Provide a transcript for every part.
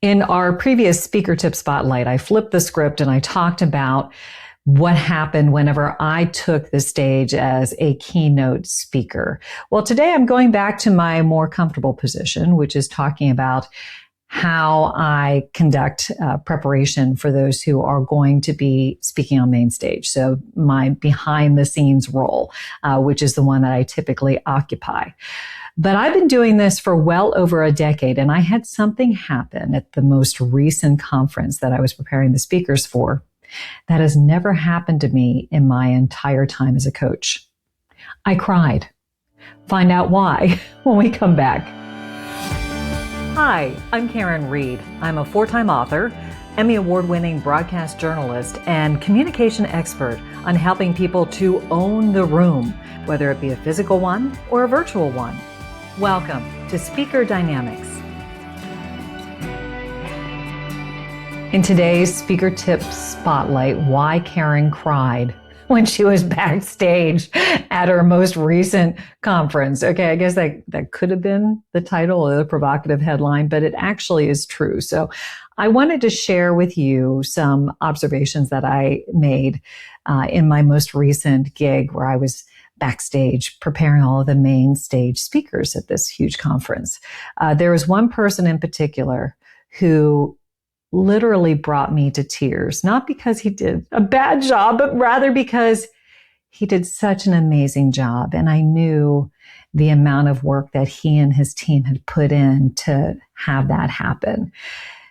In our previous Speaker Tip Spotlight, I flipped the script and I talked about what happened whenever I took the stage as a keynote speaker. Well, today I'm going back to my more comfortable position, which is talking about how I conduct preparation for those who are going to be speaking on main stage. So my behind the scenes role, which is the one that I typically occupy. But I've been doing this for well over a decade, and I had something happen at the most recent conference that I was preparing the speakers for that has never happened to me in my entire time as a coach. I cried. Find out why when we come back. Hi, I'm Karin Reed. I'm a 4-time author, Emmy Award-winning broadcast journalist, and communication expert on helping people to own the room, whether it be a physical one or a virtual one. Welcome to Speaker Dynamics. In today's Speaker Tip Spotlight, why Karin cried when she was backstage at her most recent conference. Okay, I guess that could have been the title or the provocative headline, but it actually is true. So I wanted to share with you some observations that I made in my most recent gig where I was backstage preparing all of the main stage speakers at this huge conference. There was one person in particular who literally brought me to tears, not because he did a bad job, but rather because he did such an amazing job. And I knew the amount of work that he and his team had put in to have that happen.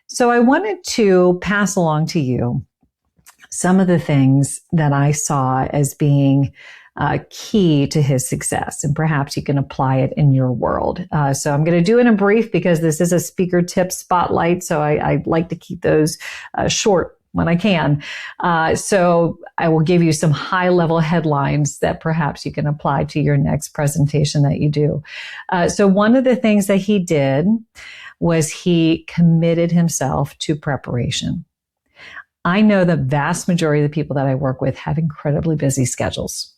So I wanted to pass along to you some of the things that I saw as being key to his success, and perhaps you can apply it in your world. So I'm going to do it in brief because this is a speaker tip spotlight, so I like to keep those short when I can. So I will give you some high-level headlines that perhaps you can apply to your next presentation that you do. So one of the things that he did was he committed himself to preparation. I know the vast majority of the people that I work with have incredibly busy schedules.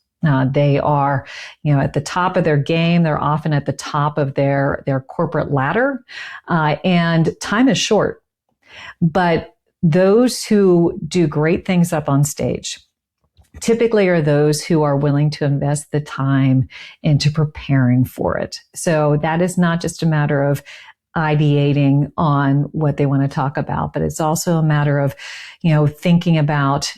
They are, at the top of their game. They're often at the top of their corporate ladder, and time is short. But those who do great things up on stage typically are those who are willing to invest the time into preparing for it. So that is not just a matter of ideating on what they want to talk about, but it's also a matter of, thinking about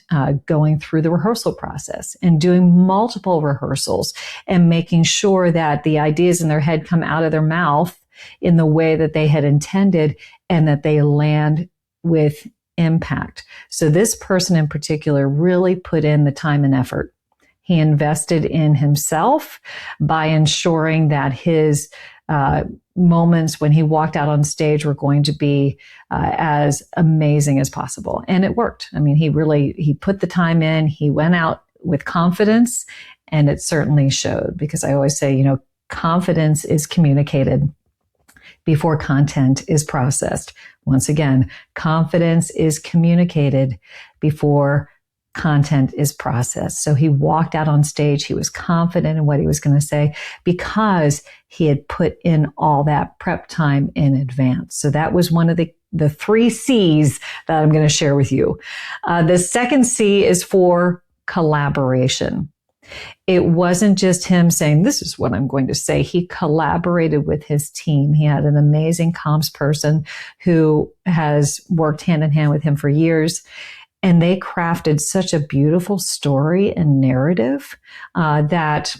going through the rehearsal process and doing multiple rehearsals and making sure that the ideas in their head come out of their mouth in the way that they had intended and that they land with impact. So this person in particular really put in the time and effort. He invested in himself by ensuring that his moments when he walked out on stage were going to be as amazing as possible. And it worked. I mean, he put the time in, he went out with confidence, and it certainly showed, because I always say, confidence is communicated before content is processed. Once again, confidence is communicated before content is processed. So he walked out on stage. He was confident in what he was going to say because he had put in all that prep time in advance. So that was one of the 3 C's that I'm going to share with you. The second C is for collaboration. It wasn't just him saying, this is what I'm going to say. He collaborated with his team. He had an amazing comms person who has worked hand in hand with him for years. And they crafted such a beautiful story and narrative that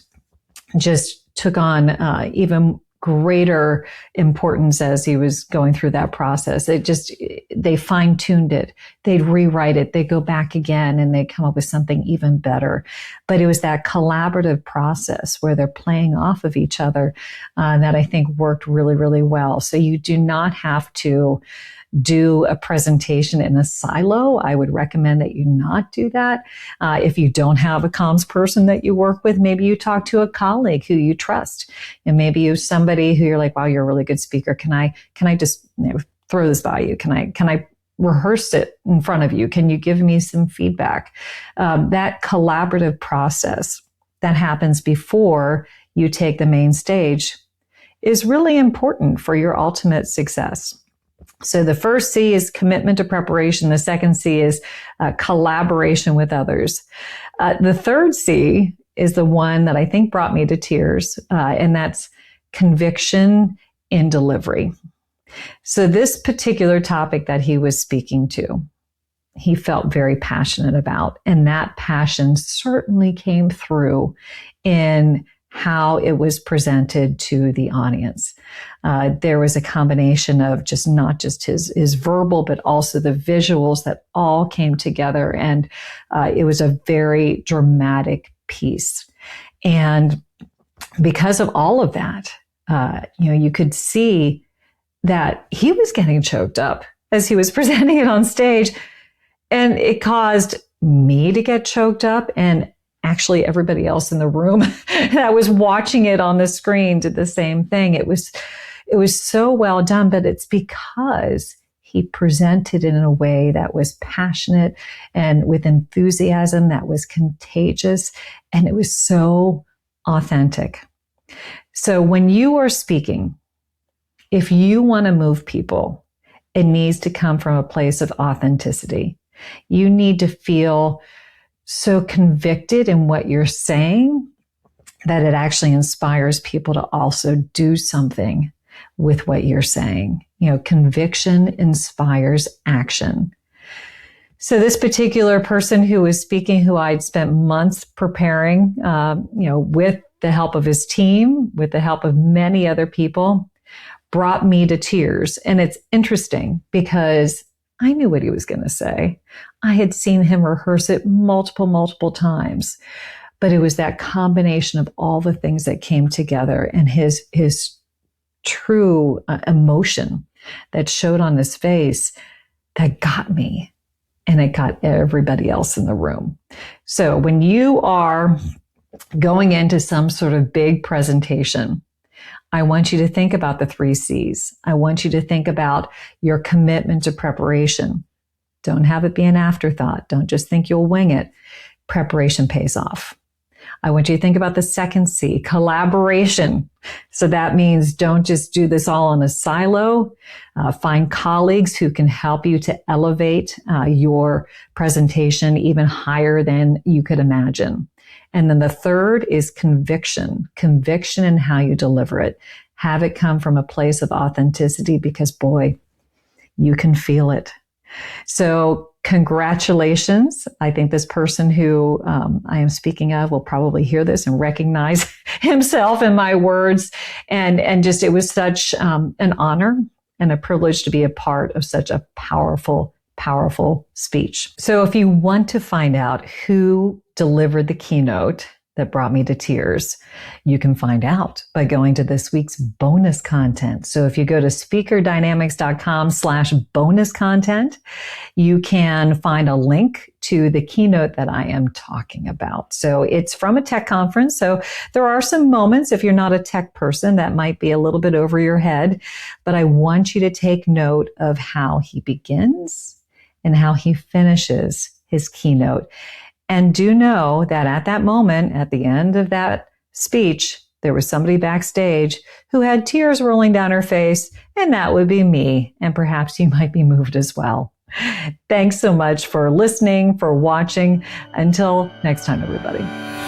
just took on even greater importance as he was going through that process. They fine-tuned it. They'd rewrite it. They'd go back again and they'd come up with something even better. But it was that collaborative process where they're playing off of each other that I think worked really, really well. So you do not have to do a presentation in a silo. I would recommend that you not do that. If you don't have a comms person that you work with, maybe you talk to a colleague who you trust, and maybe you somebody who you're like, wow, you're a really good speaker. Can I just throw this by you? Can I rehearse it in front of you? Can you give me some feedback? That collaborative process that happens before you take the main stage is really important for your ultimate success. So the first C is commitment to preparation. The second C is collaboration with others. The third C is the one that I think brought me to tears, and that's conviction in delivery. So this particular topic that he was speaking to, he felt very passionate about, and that passion certainly came through in how it was presented to the audience. There was a combination of not just his verbal, but also the visuals that all came together. And it was a very dramatic piece. And because of all of that, you could see that he was getting choked up as he was presenting it on stage. And it caused me to get choked up, and actually everybody else in the room that was watching it on the screen did the same thing. It was so well done, but it's because he presented it in a way that was passionate and with enthusiasm that was contagious, and it was so authentic. So when you are speaking, if you want to move people, it needs to come from a place of authenticity. You need to feel so convicted in what you're saying that it actually inspires people to also do something with what you're saying. Conviction inspires action. So this particular person who was speaking, who I'd spent months preparing, with the help of his team, with the help of many other people, brought me to tears. And it's interesting because I knew what he was going to say. I had seen him rehearse it multiple times, but it was that combination of all the things that came together and his true emotion that showed on his face that got me, and it got everybody else in the room. So when you are going into some sort of big presentation, I want you to think about the 3 C's. I want you to think about your commitment to preparation. Don't have it be an afterthought. Don't just think you'll wing it. Preparation pays off. I want you to think about the second C, collaboration. So that means don't just do this all in a silo. Find colleagues who can help you to elevate your presentation even higher than you could imagine. And then the third is conviction in how you deliver it. Have it come from a place of authenticity, because boy, you can feel it. So congratulations. I think this person who I am speaking of will probably hear this and recognize himself in my words. And just, it was such an honor and a privilege to be a part of such a powerful speech. So if you want to find out who delivered the keynote that brought me to tears, you can find out by going to this week's bonus content. So if you go to speakerdynamics.com/bonus content, you can find a link to the keynote that I am talking about. So it's from a tech conference. So there are some moments, if you're not a tech person, that might be a little bit over your head, but I want you to take note of how he begins and how he finishes his keynote. And do know that at that moment, at the end of that speech, there was somebody backstage who had tears rolling down her face, and that would be me. And perhaps you might be moved as well. Thanks so much for listening, for watching. Until next time, everybody.